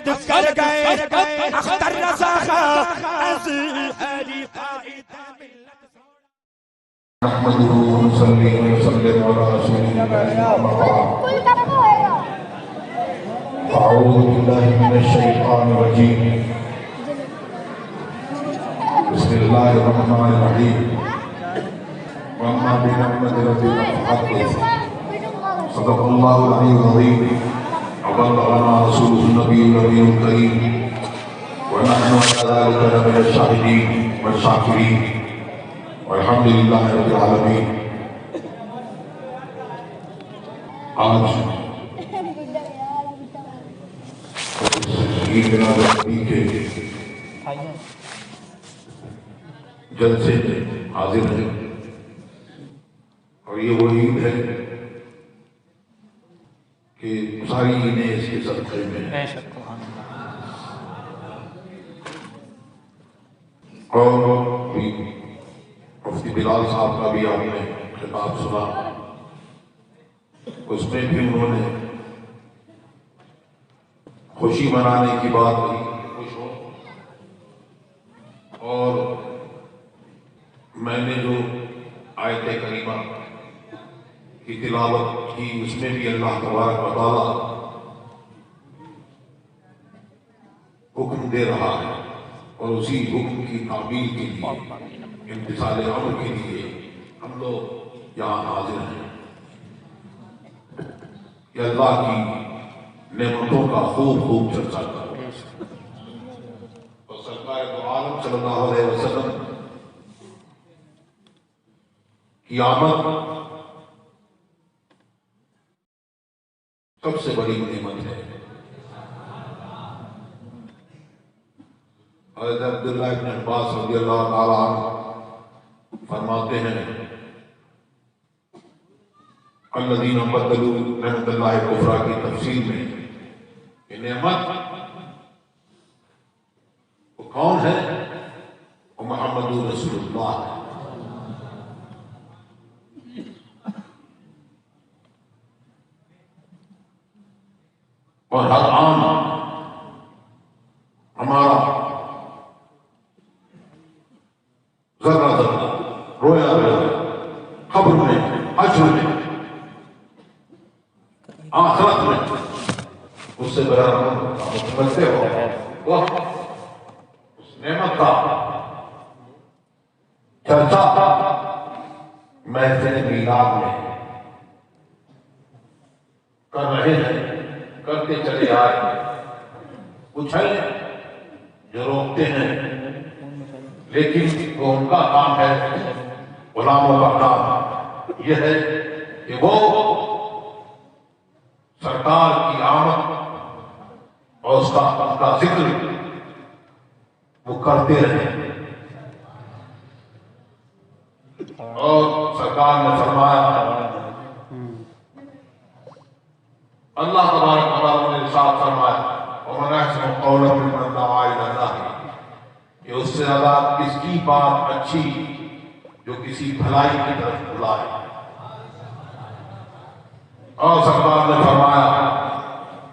رد کر گئے اختر رضا از ہری قائد نحمده ونصلي ونسلم على رسوله أعوذ بالله من الشيطان الرجيم بسم الله الرحمن الرحيم وأما بنعمة ربك فحدث صدق الله العلي العظيم وبلغنا رسوله النبي الكريم ونحن على ذلك لمن الشاهدين والشاكرين والحمد للہ رب العالمین۔ آج عید میلاد النبی کے جلسے میں حاضر ہیں اور یہ وہ عید ہے کہ ساری عیدیں اس کے صدقے میں ہیں اور مفتی بلال صاحب کا بھی آپ نے خطاب سنا، اس میں بھی انہوں نے خوشی منانے کی بات کی، خوش ہو، اور میں نے جو آیت کریمہ کی تلاوت کی اس میں بھی اللہ تبارک و تعالیٰ حکم دے رہا ہے اور اسی حکم کی تعمیل کے لیے، امتثال امر کے لیے ہم لوگ یہاں حاضر ہیں کہ اللہ کی نعمتوں کا خوب چرچا کرو اور سرکار دو عالم صلی اللہ علیہ وسلم کی آمد سب سے بڑی نعمت ہے۔ حضرت عبداللہ ابن عباس رضی اللہ تعالیٰ عنہ فرماتے ہیں الذین بدلوا نعمت اللہ کفرا کی تفسیر میں کہ نعمت وہ کون ہے؟ وہ محمد رسول اللہ ہے۔ اور ہر آن ہمارا ذرہ ذرہ، رویا رویا، قبر میں، حشر میں، آخرت میں اس سے بڑا بنتے ہو وہ اس نعمت کا چرچا محفل میلاد میں کر رہے ہیں، کرتے چلے آئے ہیں۔ کچھ ہیں جو روکتے ہیں، لیکن وہ ان کا کام ہے، غلاموں کا کام یہ ہے کہ وہ سرکار کی آمد اور اس کا ذکر وہ کرتے رہیں۔ اور سرکار نے فرمایا، اللہ تبارک و تعالیٰ نے ارشاد فرمایا وَمَنْ أَحْسَنُ قَوْلًا مِّمَّنْ دَعَا إِلَى اللَّهِ، کہ اس سے زیادہ کس کی بات اچھی جو کسی بھلائی کی طرف بلائے۔ اور سرکار نے فرمایا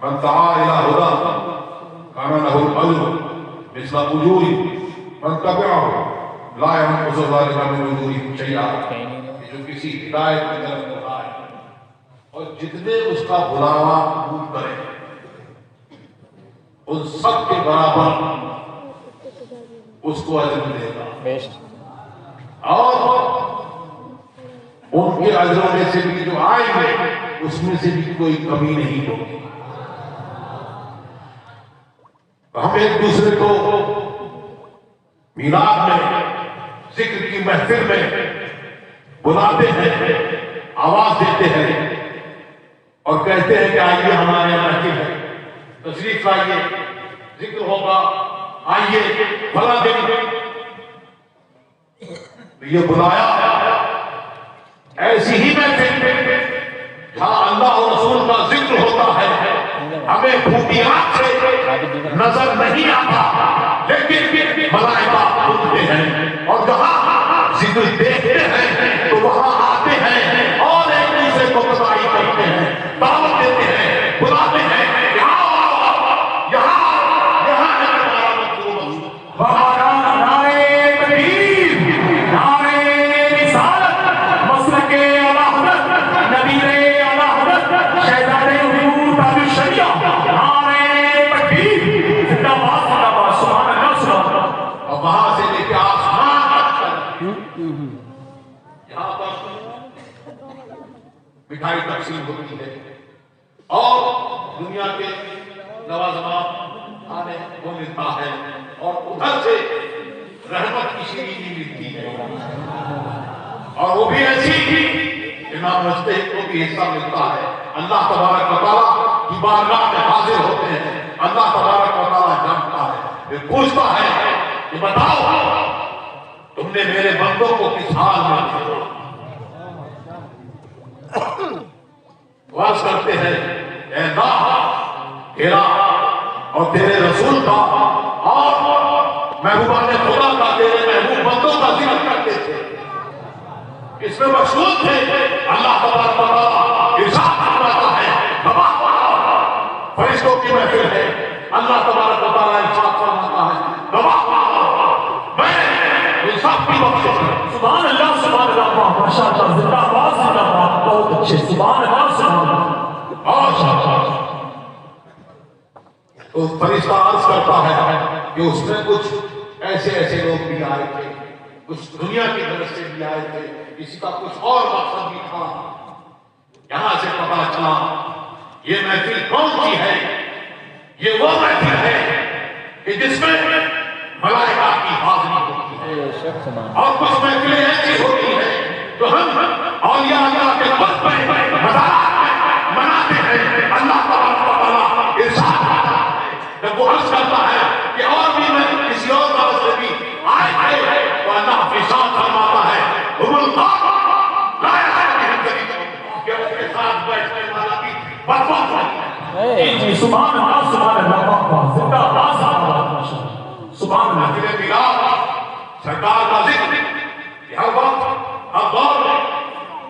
من دعا إلى هدى كان له الأجر مثل أجور من تبعه لا ينقص ذلك من أجورهم شيئا، کہ جو کسی ہدایت کی طرف بلائے اور جتنے اس کا بلاوا قبول کرے ان سب کے برابر اس کو اجر ملے گا، اور ان کے اجروں میں سے بھی جو آئیں گے اس میں سے بھی کوئی کمی نہیں ہوگی۔ ہم ایک دوسرے کو میلاد میں، ذکر کی محفل میں بلاتے ہیں، آواز دیتے ہیں اور کہتے ہیں کہ آئیے ہمارے یہاں محفل ہے، تشریف لائیے، ذکر ہوگا، آئیے بھلا دیں۔ یہ بلایا ایسی ہی محفل جہاں اللہ اور رسول کا ذکر ہوتا ہے، ہمیں پھوٹی آنکھ سے نظر نہیں آتا لیکن ملائکہ سنتے ہیں، اور جہاں ذکر دیکھتے ہیں تو وہاں آتے ہیں اور ایک دوسرے کو تسلی کرتے ہیں، دعوت دیتے ہیں، بلاتے ہیں، یہاں مٹھائی تقسیم ہوتی ہے اور دنیا کے لوازمات کھانے کو ملتا ہے اور ادھر سے رحمت کی شیرینی ملتی ہے اور وہ بھی ایسی امام مجتہد کو بھی حصہ ملتا ہے. اللہ تبارک و تعالیٰ کی بارگاہ میں حاضر ہوتے ہیں. اللہ تبارک و تعالیٰ جانتا ہے. پھر پوچھتا ہے کہ بتاؤ تم نے میرے بندوں کو کس حال میں چھوڑا. واز کرتے ہیں اے اللہ تیرا اور تیرے رسول کا اور محبوبان خدا کا تیرے محبوب بندوں کا ذکر کرتے تھے. اس میں مشہور تھے. اللہ تبارک و تعالیٰ ارشاد فرماتا ہے فرشتوں کی محفل ہے. اللہ تبارک و تعالیٰ ارشاد فرماتا ہے میں انصاف کی بخشش کروں. سبحان اللہ سبحان اللہ ماشاء اللہ زندہ باد زندہ باد بہت اچھے سبحان اللہ سبحان اللہ. تو فرشتہ عرض کرتا ہے کہ اس میں کچھ ایسے لوگ بھی آئے تھے, کچھ دنیا کی طرف سے بھی آئے تھے, کسی کا کچھ اور مقصد بھی تھا. یہاں سے پتا چلا یہ محفل کون سی ہے. یہ وہ محفل ہے کہ جس میں ملائکہ کی حاضری ہوتی ہے اور کچھ محفلیں ایسی ہوتی ہیں جو ہم اولیاء اللہ کے وقت پہ مناتے ہیں. اللہ تبارک و تعالیٰ ارشاد کرتا ہے جب وہ عرض کرتا ہے کہ اور بھی میں کسی اور طرف سے بھی آئے تھے تو اللہ اپنی شان فرماتا ہے ہم القوم لا یحتملون کہ اس کے ساتھ بیٹھنے والا بھی بدبخت ہے. جی سبحان اللہ سبحان اللہ زندہ باد زندہ باد سبحان اللہ. محفل میلاد سرکار کا ذکر یہ ہر وقت ہر دور میں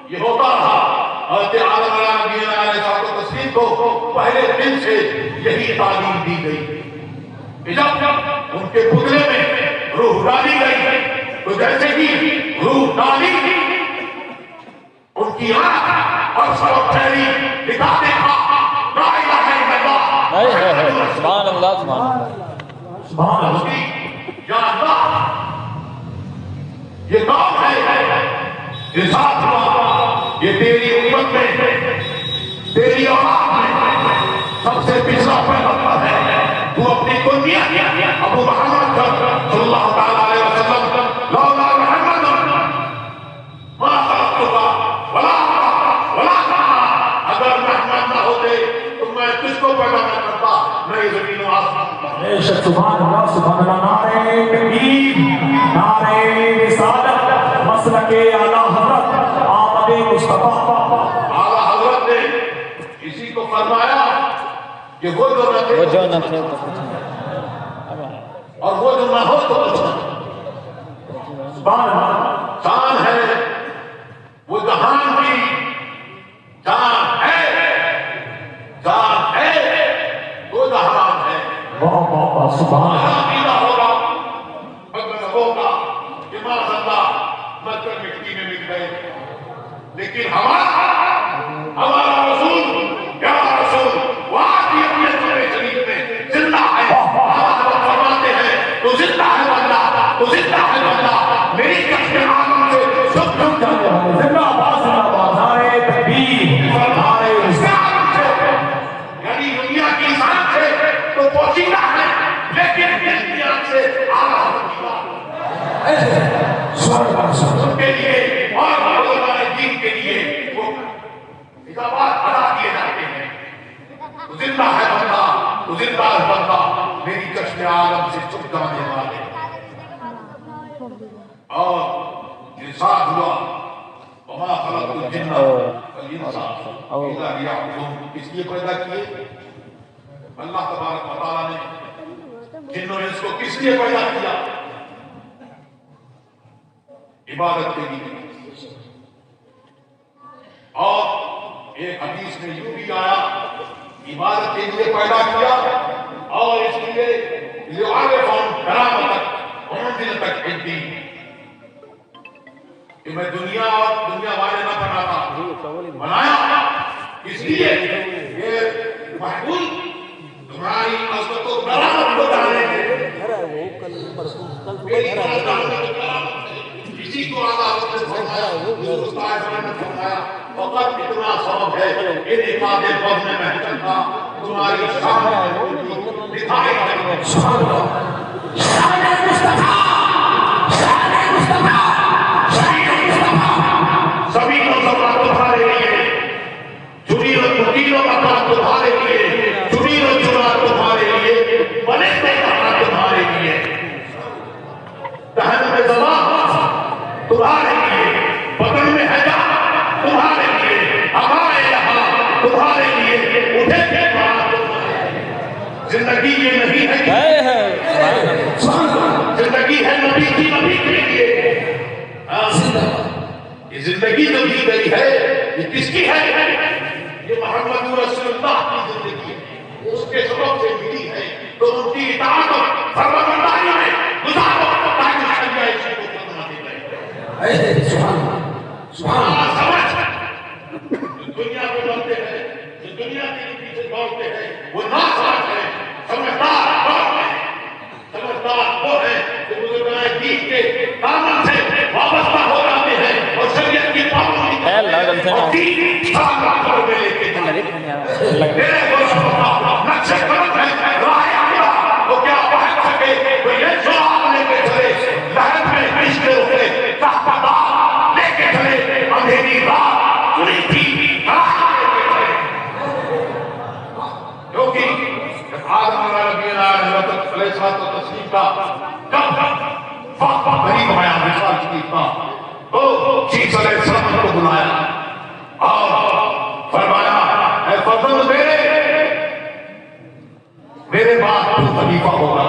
یہ ہوتا رہا. حضرت عالم الانبیاء علیہ الصلوۃ والتسلیم کو پہلے دن سے یہی تعلیم دی گئی کہ جب ان کے پتلے میں روح ڈالی گئی تو جیسے ہی روح ڈالی ان کی آنکھ اور سر پھیلی دکھاتے لا الہ الا اللہ سبحان اللہ سبحان اللہ سبحان اللہ. یا اللہ یہ کون ہے. ارشاد ہوا یہ تیری امت میں تیری اولاد میں سب سے پچھڑا پیغمبر ہے. تو اپنی کنیت ابو محمد صلی اللہ تعالی علیہ وسلم لولا محمد ما خلقتک ولا اگر محمد نہ ہوتے تو میں کس کو پیدا نہ کرتا نہ زمین و آسمان پر. بے شک سبحان اللہ سبحان اللہ. نعرہ تکبیر نعرہ رسالت مسلک اعلی حضرت آمد مصطفیٰ. اعلیٰ حضرت نے اسی کو فرمایا کہ وہ جو نہ تھے تو کچھ نہیں. اور وہ جو نہ ہو تو کچھ نہ. سبحان اللہ. جان ہے وہ جہان کی جان ہے وہ جہان ہے. واہ سبحان اللہ. عقیدہ ہوگا مگر ہوگا کہ ماشاءاللہ مگر مٹی میں مل گئے. لیکن ہمارا رسول پیارا رسول وہ آج بھی اپنے سورہ شریف میں زندہ ہے. آپ فرماتے ہیں تو زندہ ہے بندہ تو زندہ ہے بندہ میری کشف عالم سے سب زندہ باد زندہ باد. نعرہ تکبیر نعرہ رسالت. یعنی دنیا کی شان سے تو پوشیدہ ہے لیکن دنیا سے اعلیٰ ہوگا ان کے لیے اور علماء دین کے لیے وہ خطابات ادا کیے جاتے ہیں. تو زندہ ہے بندہ تو زندہ ہے بندہ میری کشف عالم سے چھپ جانے والے. اور ارشاد ہوا وما خلقت الجن والانس الا ليعبدون. اس لیے پیدا کیے اللہ تبارک و تعالیٰ نے جن و انس کو کس لیے پیدا کیا؟ عبادت کے لیے. اور ایک حدیث میں یوں بھی آیا عبادت کے لیے پیدا کیا اور اس لیے لِيُعَرِّفَهُمْ كَرَامَتَكَ وَمَنزِلَتَكَ فِي الدِّينِ کہ میں دنیا اور دنیا والے نہ بناتا بنایا اس لیے یہ محبوب تمہاری عظمت و کرامت کو جانے اسی کو اللہ نے فرمایا فقط اتنا ثواب ہے ان عباد فضل محفل کا تمہاری شان دکھائی ہے. سبحان اللہ. شان مصطفیٰ، شان مصطفیٰ، شان مصطفیٰ. سبھی نوجوان تمہارے لیے چنی و چنی و مکان تمہارے لیے چنی و چنا تمہارے لیے بنے کہا تمہارے لیے دہن میں زبان تمہارے لیے بدن میں حجا تمہارے لیے ہمارے یہاں تمہارے لیے اٹھے کے بعد زندگی یہ نہیں ہے زندگی ہے نبی کی نبی کے لیے. یہ زندگی جو دی گئی ہے یہ کس کی ہے؟ یہ محمد رسول اللہ کی زندگی ہے. اس کے سبب سے ملی ہے تو ان کی اطاعت فرمانبرداری میں گزارو تاکہ شریعہ اسی کو ختم نہ دے. سبحان اللہ. سمجھ جو دنیا میں بنتے ہیں جو دنیا کے پیچھے دوڑتے ہیں وہ ناسمجھ ہے. سمجھدار کون ہے؟ سمجھدار وہ ہے جو بزرگان دین کے دامن سے وابستہ ہو جاتے ہیں اور شریعت کی پابندی کرتے ہیں اور دین سامنے میں لے کے جاتے ہیں. میرے دوستوں نقشے قدم ہے راہ آگا وہ کیا پہنچ سکے تو یہ جو آپ لے کے چلے لہر میں عشق اٹھے تحت دار لے کے چلے اندھیری رات چنی تھی راہ لے کے چلے. کیونکہ آدم علیہ السلام و تسلیم کا کب وقت قریب آیا مثال شریف کا تو چیز علیہ السلام کو بلایا اور فرمایا اے فرزند میرے بعد تو خلیفہ ہوگا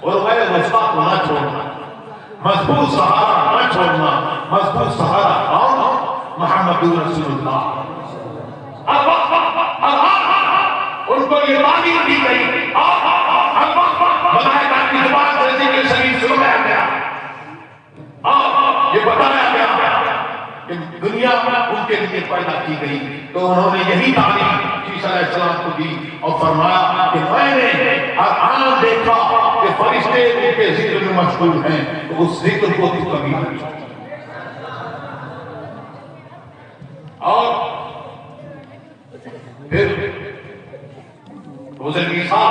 اور میں وظیفہ کو نہ چھوڑنا مضبوط سہارا نہ چھوڑنا. مضبوط سہارا کون؟ محمد رسول اللہ. ان کو یہ تعلیم دی گئی ملائکہ کی زبان سے ذکر شریف سنایا گیا اور یہ بتایا گیا کہ دنیا ان کے لیے پیدا کی گئی تو انہوں نے یہی تعلیم عیسیٰ علیہ السلام کو دی اور فرمایا کہ میں نے آن دیکھا کہ فرشتے ان کے ذکر میں مشغول ہیں تو اس ذکر کو تو کبھی نہیں. اور پھر روزے عیسیٰ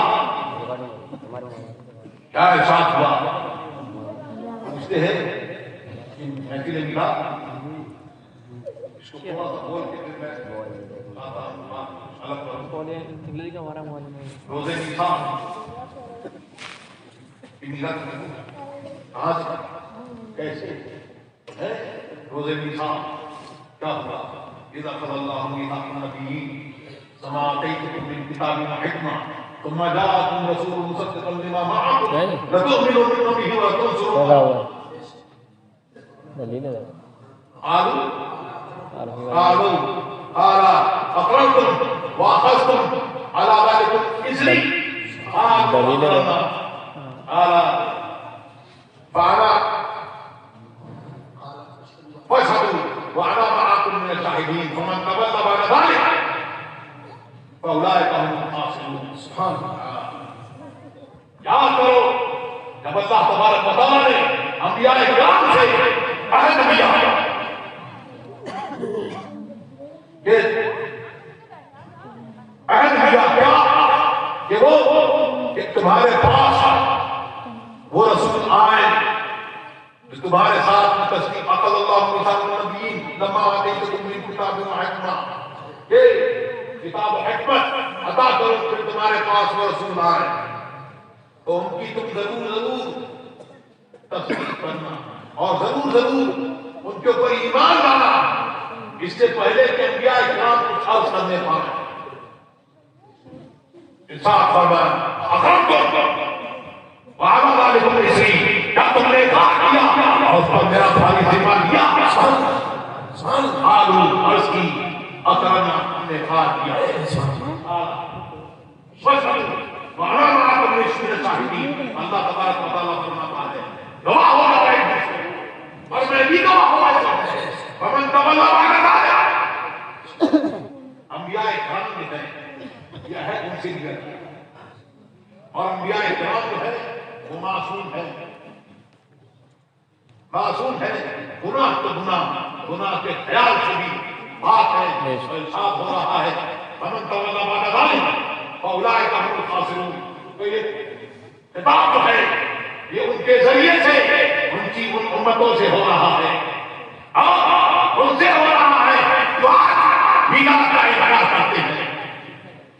کیا ارشاد ہوا پوچھتے ہیں کہ محفل ملا اس کو تھوڑا سا بول کے پھر میں آتا ہوں الگ کروں. روزے عیسیٰ کہاں سے کیسے ہے روزے عیسیٰ کیا ہوا؟ اذا قضى الله ميثاق النبيين كما آتيتكم من كتاب وحكمة ثم جاءكم رسول مصدقا لما معكم لتؤمنن به وتنصرنه. قالوا قال أقررتم وأخذتم على ذلك إثري قال فأنا فاشهدوا وأنا معكم من الشاهدين فمن تولى بعد ذلك فأولئك هم الخاسرون. سبحان اللہ. یاد کرو جب اللہ تبارک و تعالیٰ نے انبیاء کرام سے عہد لیا کہ عہد لیا کیا کہ وہ کہ تمہارے پاس وہ رسول آئے جو تمہارے ساتھ تصدیق عقل اللہ میثاق النبیین لما آتیتکم من کتاب و حکمہ کہ کتاب و حکمت عطا کرو پھر تمہارے پاس وہ رسول آئے تو ان کی تم ضرور تصدیق کرنا اور ضرور ان کے اوپر ایمان لانا اس سے پہلے کہ انبیاء اکرام کچھ عرض کرنے پائے. انصاف فرمایا اقررتم وعلى ذلكم إثري کیا تم نے کہا کیا اور اس پر میرا بھاری ذمہ لیا؟ سبحان قالوا عرض کی اقررنا ہم نے کہا کیا. وَأَنَا مَعَكُمْ مِنَ الشَّاهِدِينَ. اللہ تبارک و تعالیٰ فرماتا ہے گواہ ہونا چاہیے اور میں بھی گواہ ہونا چاہیے. فَمَنْ تَوَلَّىٰ بَعْدَ ذَلِكَ انبیاء کرام جو ہے یہ ہے ان سے اور انبیاء کرام جو ہے وہ معصوم ہے گناہ تو گناہ کے خیال سے بھی بات ہے ارشاد ہو رہا ہے فمن تولی بعد ذلک فاولئک هم الخاسرون. تو یہ خطاب جو ہے یہ ان کے ذریعے سے ان کی ان امتوں سے ہو رہا ہے اور ان سے ہو رہا ہے جو آج میلاد کا انکار کرتے ہیں.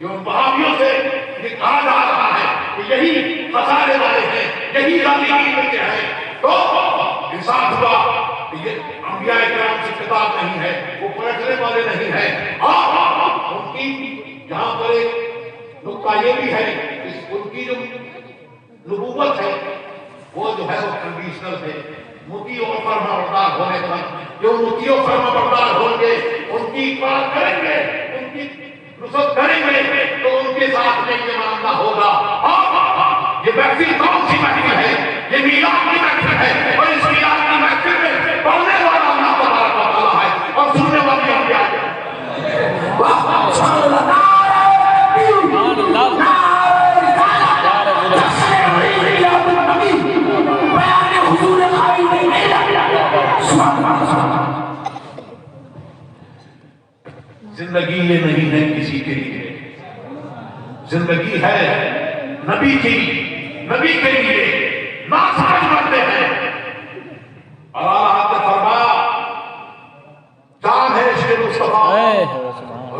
جو ان وہابیوں سے یہ کہا جا رہا ہے کہ یہی خسارے والے ہیں, یہی ظالمین کے ہیں. تو انصاف ہوا کہ یہ انبیاء کرام سے خطاب نہیں ہے, وہ پلٹنے والے نہیں ہیں. اور ان کی یہاں پر ایک نقطہ یہ بھی ہے ان کی جو نبوت ہے وہ جو ہے وہ کنڈیشنل ہے. مطیع اور فرما بردار ہونے پر جو مطیع اور فرما بردار ہوں گے ان کی اطاعت کریں گے, ان کی نصرت کریں گے تو ان کے ساتھ میں یہ معاملہ ہوگا. اور یہ محفل کون سی محفل ہے؟ یہ میلاد کی محفل ہے اور اس میلاد کی محفل میں پڑھنے والا اللہ تبارک و تعالیٰ ہے اور سننے والی انبیاء ہے. زندگی یہ نہیں ہے کسی کے لیے, زندگی ہے نبی کی, نبی کے لیے. نہ سمجھ بنتے ہیں اور اللہ نے فرمایا جان ہے عشق مصطفیٰ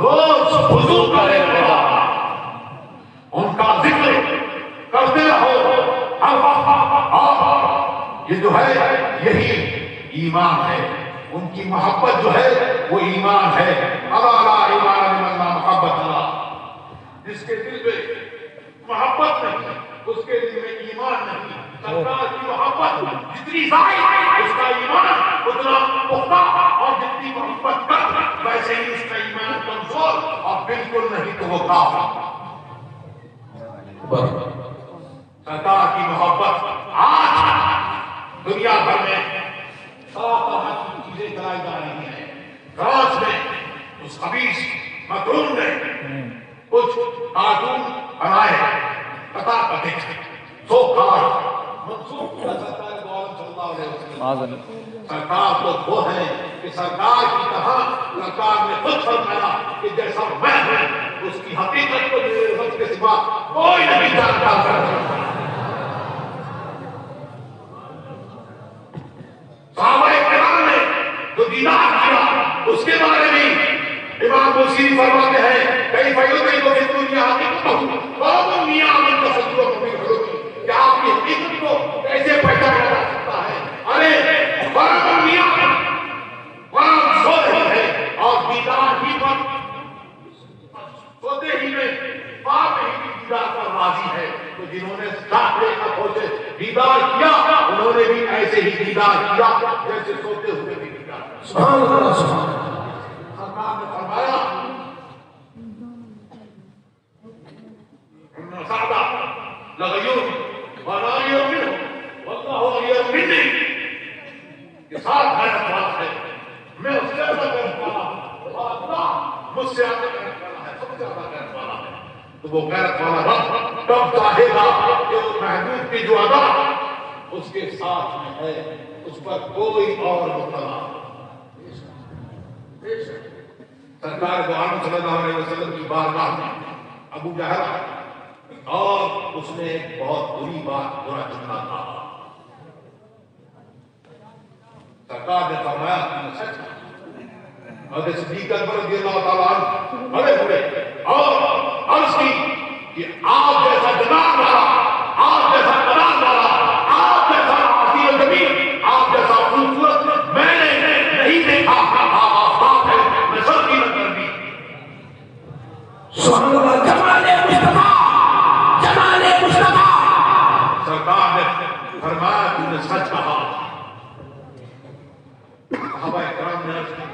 روز حضور کا لینے والا, ان کا ذکر کرتے رہو ہر وقت. اور یہ جو ہے یہی ایمان ہے, ان کی محبت جو ہے وہ ایمان ہے. اللہ لا ایمان لمن لا محبت اللہ, جس کے دل میں محبت نہیں اس کے دل میں ایمان نہیں. سرکار کی محبت جتنی زائد اس کا ایمان اتنا پختہ, اور جتنی محبت کم ویسے ہی اس کا ایمان کمزور اور بالکل نہیں تو وہ کافر. سرکار کی محبت آج دنیا بھر میں طرح کی چیزیں کرائی جا رہی ہیں. فرانس میں اس خبیث مکرون نے کچھ کارٹون بنائے قطع قطع سو کار منسوخ کیا سرکار دو عالم صلی اللہ علیہ وسلم. سرکار تو وہ ہے کہ سرکار کی طرح سرکار نے خود فرمایا کہ جیسا میں ہوں اس کی حقیقت کو میرے رب کے سوا کوئی نہیں جانتا. صحابہ کرام نے جو دیدار کیا اس کے بارے میں امام بصیری فرماتے ہیں کئی فائدوں میں تو اس دنیا حقیقت ہوں قوم میاں من تصدیق کو بھی حلومی کہ آپ کی حقیقت کو کیسے پہچانا جا سکتا ہے. ارے قوم میاں قوم سو رہی ہے اور دیدار ہی پر سوتے ہی میں باپ ہی کی دیدار پر راضی ہے. تو جنہوں نے ساتھے کا پہنچے دیدار کیا انہوں نے بھی ایسے ہی دیدار کیا جیسے سوتے ہوئے بھی دیدار. سبحان اللہ سبحان اللہ. سرکار نے فرمایا ان سعدا لغیور وانا یؤمن واللہ غیر منی. یہ ساتھ غیرت والا ہے, میں اس سے زیادہ غیرت والا ہوں اور اللہ مجھ سے زیادہ غیرت والا ہے, سب سے زیادہ غیرت والا ہے. تو وہ غیرت والا رب کب چاہے گا کہ اس محبوب کی جو ادا اس کے ساتھ میں ہے اس پر کوئی اور مطلع. سرکار دو عالم صلی اللہ علیہ وسلم کی بارگاہ میں ابو جہل اور اس نے ایک بہت بری بات برا جملہ کہا. سرکار نے فرمایا کہ سچ اور صدیق اکبر رضی اللہ تعالیٰ عنہ بڑے بڑے اور عرض کی کہ آپ جیسا جناب والا, آپ جیسا جناب والا, آپ جیسا عظیم الجمیل, آپ جیسا خوبصورت میں نے نہیں دیکھا. آپ آفتاب ہے نظر کی نظر بھی. سبحان اللہ. جمال مصطفیٰ, جمال مصطفیٰ. سرکار نے فرمایا تم نے سچ کہا. صحابہ کرام نے عرض کی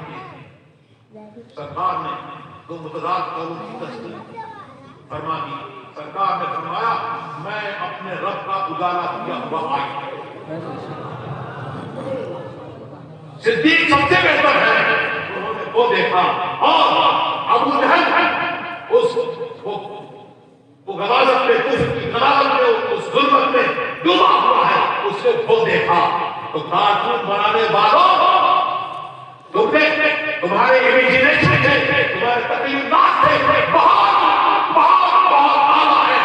سرکار نے دو متضاد قولوں کی تصدیق فرما دی. سرکار نے فرمایا میں اپنے رب کا اجالا کیا ہوا آئی. صدیق سب سے بہتر ہے, انہوں نے وہ دیکھا. اور ابو جہل اس وہ غلاظت میں کفر کی غلاظت میں اس ظلمت میں ڈوبا ہوا ہے, اس نے وہ دیکھا. تو کارٹون بنانے والوں تم نے تمہارے امیجنیشن تھے، تمہارے تخیلات تھے، بہت اعلیٰ ہے۔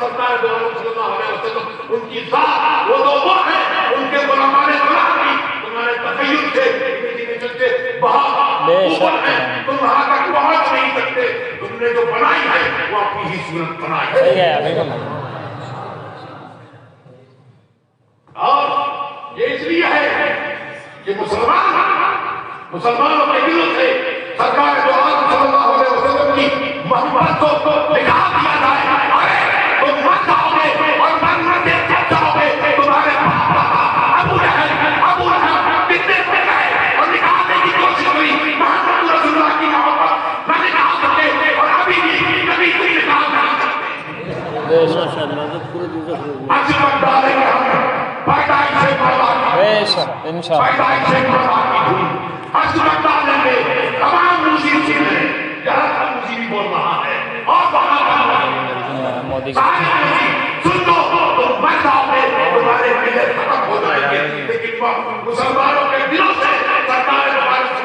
سرکار دو عالم صلی اللہ علیہ وسلم ان کی ذات وہ تو وہ ہے، ان کے غلامان غلام بھی تمہارے تخیل تھے، امیجنیشن تھے، بہت اوپر ہے، تم وہاں تک پہنچ نہیں سکتے۔ تم نے جو بنائی ہے وہ اپنی ہی صورت بنائی ہے۔ اور یہ اس لیے ہے کہ مسلمانوں کے دلوں سے سرکار دو عالم صلی اللہ علیہ وسلم کی محبت کو نکال دیا جائے۔ ارے تم مر جاؤ گے اور مرتے جاؤ گے۔ تمہارے ابو لہب کتنے سے گئے اور نکالنے کی کوشش ہوئی محمد رسول اللہ کی محبت نہ نکال سکے، اور ابھی بھی کبھی کوئی نکال نہیں سکتے۔ عظمت ڈالیں گے ہم پیدائش سے عظمت ڈالیں گے تمام موسیقی چیزیں جہاں تک موسیقی بول رہا ہے اور وہاں سارے موسیقی سن لو تو مر جاؤ گے، تمہارے ملت ختم ہو جائیں گے، لیکن مسلمانوں کے دلوں سے سرکار صلی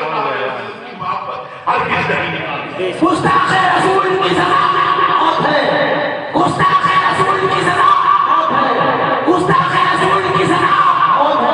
اللہ علیہ وسلم کی محبت ہرگز نہیں نکالتی۔ گستاخ رسول کی سزا موت ہے، گستاخ رسول کی سزا موت ہے، گستاخ رسول کی سزا موت ہے۔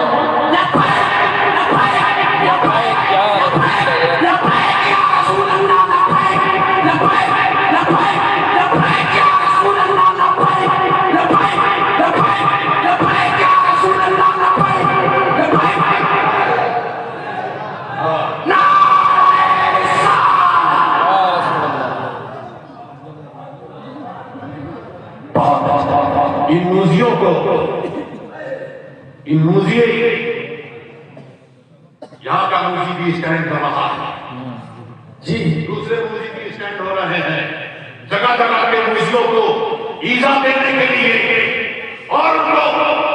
ان موزیوں یہاں کا موزی بھی اسٹینڈ کر رہا ہے، جی دوسرے موزی بھی اسٹینڈ ہو رہے ہیں، جگہ جگہ کے موزیوں کو ایذا دینے کے لیے اور ان کو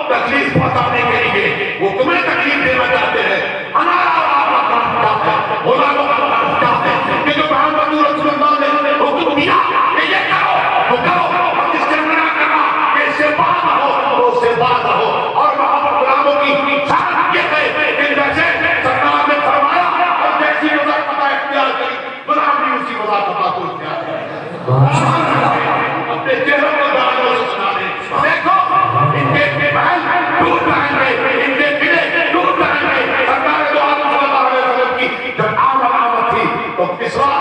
تکلیف پہنچانے کے لیے وہ تمہیں تکلیف دینا چاہتے ہیں۔ ہمارا آپ کا کام کیا ہے؟ غلاموں کا کام کیا ہے کہ جو محمد رسول اللہ نے حکم دیا کہ یہ کرو وہ کرو، اور جس سے منع کرنا کہ اس سے باز رہو وہ اس سے باز رہو۔ اور وہاں پر غلاموں کی شان یہ ہے کہ جیسے سرکار نے فرمایا اور جیسی مذاکرت اختیار کی، غلام بھی اسی مذاکرت کو اختیار کرے۔ اپنے چہروں کو دانوں سے سنا دیں، دیکھو ان کے محل ٹوٹ جائیں گے، ان کے قلعے ٹوٹ جائیں گے۔ سرکار دو عالم صلی اللہ علیہ وسلم کی جب آمد تھی تو کسریٰ،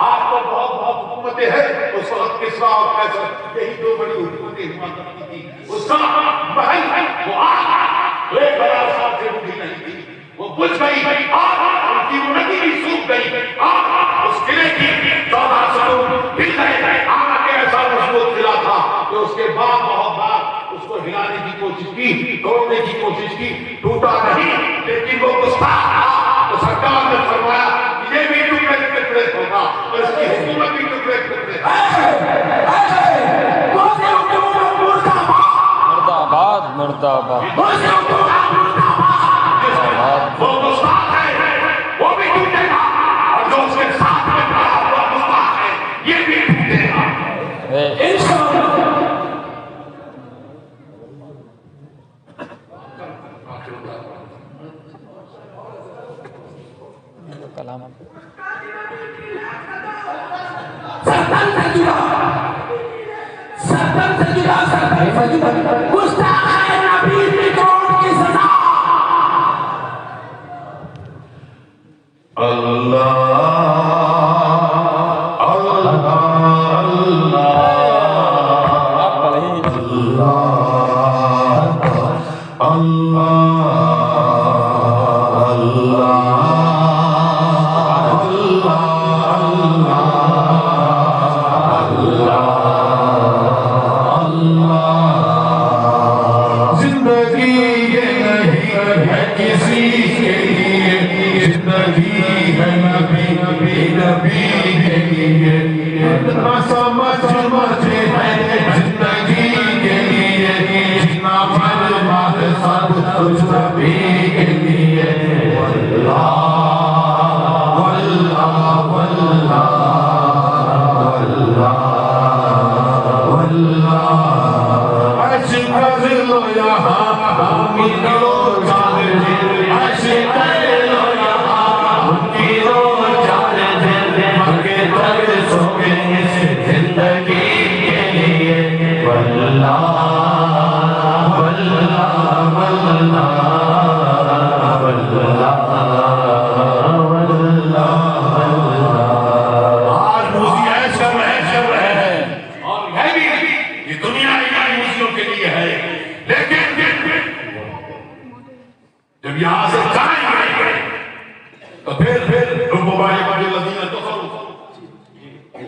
آج تو بہت حکومتیں ہیں، اس وقت کسریٰ اور قیصر یہی دو بڑی حکومتیں ہوا کرتی تھی۔ اس کا محل وہ آگ 1000 سال سے بجھی نہیں تھی، وہ بجھ گئی آگ، ان کی ندی بھی سوکھ گئی آگ، اس قلعے کی 14 ستون ہل گئے۔ آگ کے ایسا مضبوط قلعہ تھا کہ اس کے بعد بہت بار اس کو ہلانے کی کوشش کی، توڑنے کی کوشش کی، ٹوٹا نہیں، لیکن وہ گستاخ تھا۔ تو سرکار نے فرمایا یہ بھی ٹکڑے ٹکڑے ہوگا اور اس کی حکومت بھی ٹکڑے ٹکڑے۔ مرد آباد وہ گستاخ ہے وہ بھی ٹوٹے گا، اور جو اس کے ساتھ میں کھڑا ہوا گستاخ ہے یہ بھی ٹوٹے گا۔ کلام گستاخ نبی کی موت کی سزا۔ اللہ Oh جب یہاں سے جائیں گے تو پھر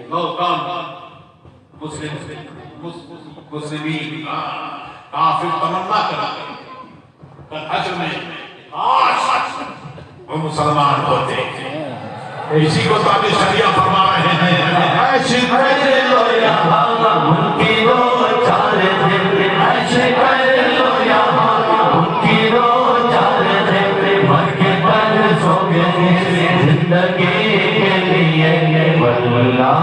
لو کان مسلمین کافر تمنا کرا حج میں آج وہ مسلمان ہوتے ہیں. اسی کو تابع شریعہ فرما رہے ہیں عیش کر لو یہاں ان کی دو چار دن عیش کر لو یہاں ان کی دو چار دن مر کے پر سو گئے زندگی کے لیے واللہ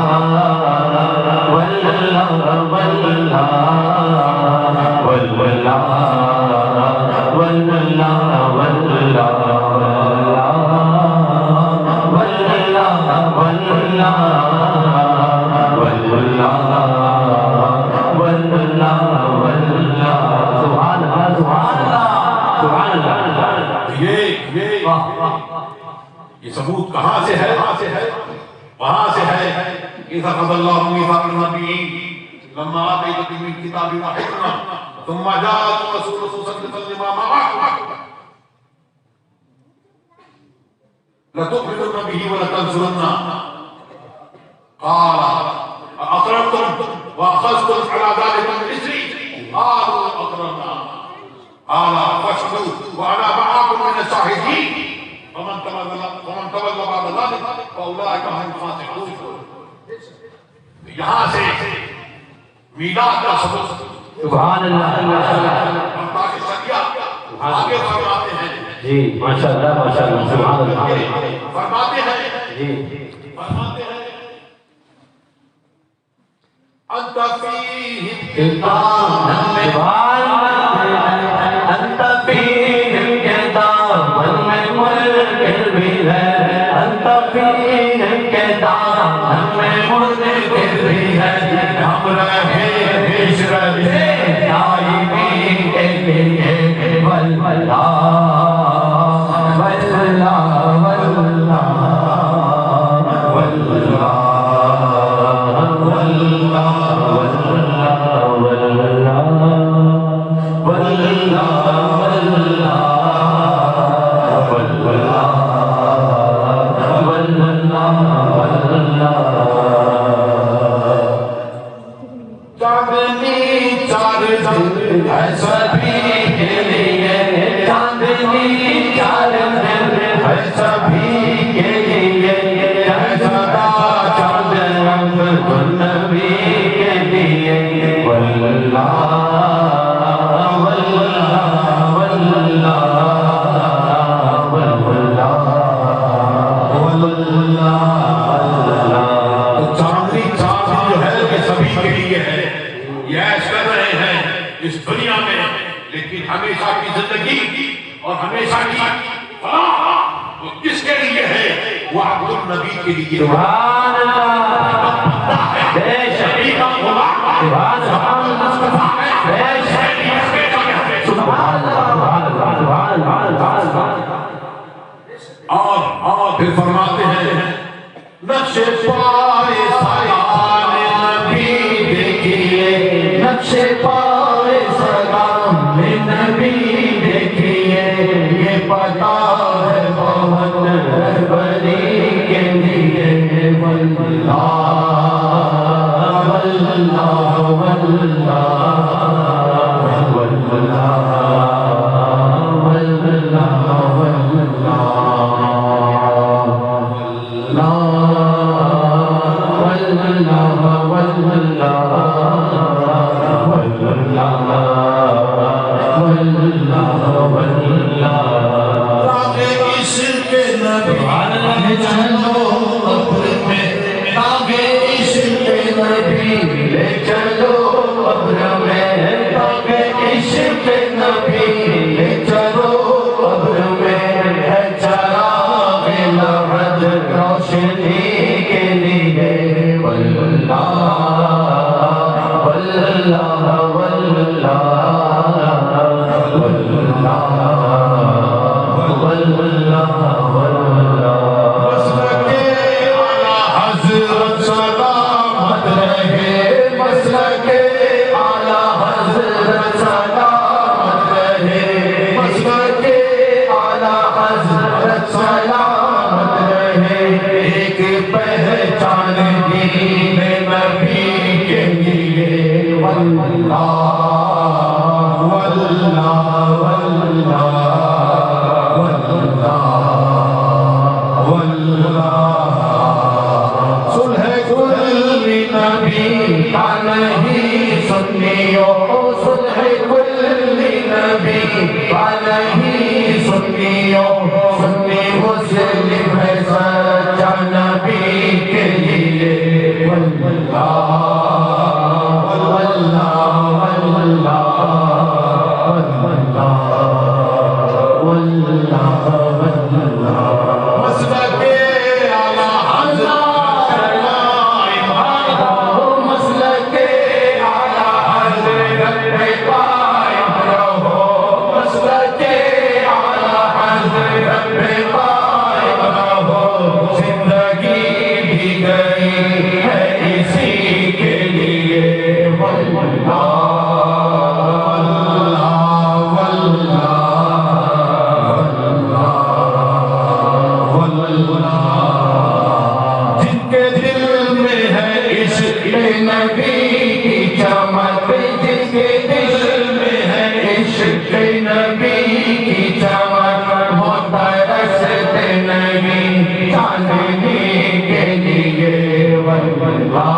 واللہ واللہ واللہ یہ ثبوت کہاں سے ہے؟ وہاں سے ہے اذا قضى الله ميثاق النبيين لما آتيتكم من كتاب وحكمة ثم جاءكم رسول مصدقا لما معكم لتؤمنن به ولتنصرنه قال أقررتم وأخذتم على ذلك من إثري قالوا أقررنا قال فاشهدوا وأنا معكم من الشاهدين ومن تولى بعد ذلك فأولئك هم الفاسقون. یہاں سے میلاد کا ثبوت سبحان اللہ آگے فرماتے ہیں جی ماشاءاللہ ماشاءاللہ سبحان اللہ فرماتے ہیں جی انت فیہم سبحان انت فیہم کتاب میں ملک بھی ہے انت فیہم کتاب میں ملک بھی ہے ہم رہے بشرت دائمی کے لیے واللہ واللہ واللہ ہمیشہ کی زندگی اور ہمیشہ کی فلاح وہ کس کے لیے ہے؟ وہ عبد النبی کے لیے. سبحان اللہ بے شک سبحان اور پھر فرماتے ہیں نقش پائے سایان نبی دیکھیے نقش پائے سلام نبی دیکھیے یہ پتا ہے بہت رہبری کے لیے واللہ واللہ واللہ واللہ سلامت رہے مسلک اعلی حضرت سلامت رہے ایک پہچان دین نبی کے لیے واللہ واللہ واللہ صلح کل نبی کا نہیں سنیوں صلح کل نبی کا نہیں سنیوں سنی مسلم ہے سچا نبی کے لیے واللہ واللہ واللہ واللہ واللہ مسلک اعلی حضرت مسلک اعلی حضرت پہ قائم رہو مسلک اعلی حضرت پہ قائم رہو زندگی بھی گئی ہے اسی کے لیے واللہ جن کے دل میں ہے عشق نبی کی چمک جن کے دل میں ہے عشق نبی کی چمک وہ ترستے نہیں چاندنی کے لیے واللہ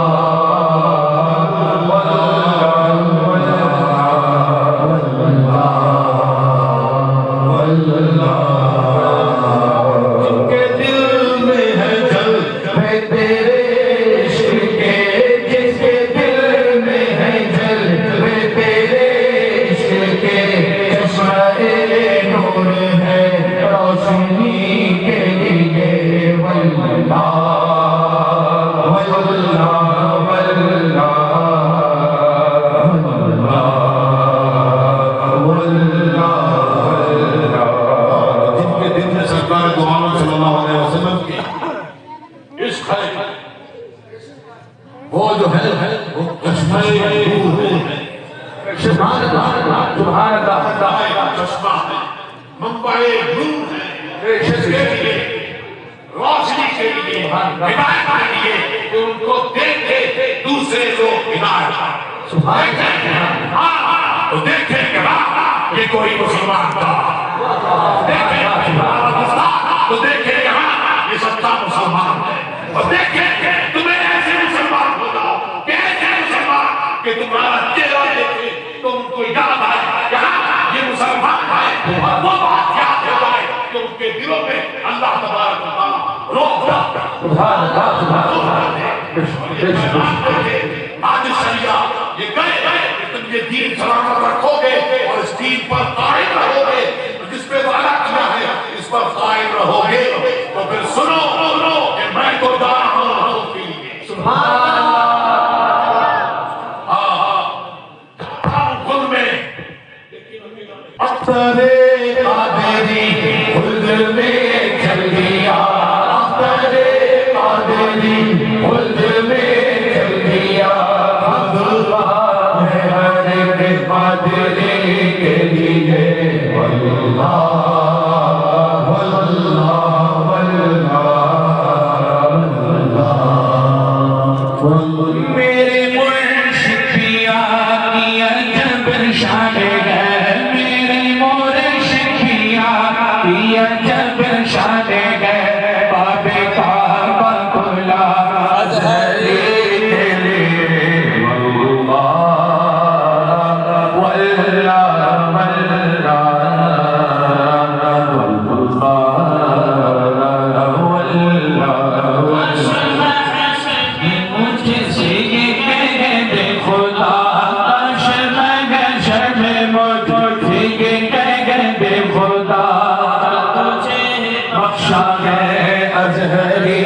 وہ جو ہے وہ چشمہ نور ہے سبحان اللہ سبحان اللہ چشمہ ہے منبع نور ہے جس کے لیے روشنی کے لیے ہدایت کے لیے کہ ان کو دیکھے دوسرے لوگ ہدایت سبحان اللہ تو دیکھیں کہ یہ کوئی مسلمان تھا دیکھیں تو دیکھیں یہاں یہ سچا مسلمان ہے اور دیکھیں تمہیں ایسے مسلمان ہو جاؤ کہ ایسے مسلمان کہ تمہارا چہرہ دیکھے تم کو یاد آئے یہاں یہ مسلمان ہے وہ بات یاد ہو جائے کہ ان کے دلوں میں اللہ تبارک و تعالیٰ روح رکھتا سبحان اللہ سبحان اللہ آج شریعہ یہ گئے کہ تم یہ دین سلامت رکھو گے اور اس دین پر قائم رہو گے جس پہ وعدہ کیا ہے اس پر قائم رہو گے تو پھر سنو کہ میں تو جا رہا ہوں سبحان اللہ خود میں اختر قادری خود میں چل گیا اختر قادری خود میں چل گیا عبداللہ ہے ہر ایک قادری کے لیے واللہ میرے مرشد پیا کیا جب شان ہے میرے مرشد پیا کیا جب شان ہے باب کعبہ کھلا ازہری کے لیے واللہ واللہ بخشا ہے ازہری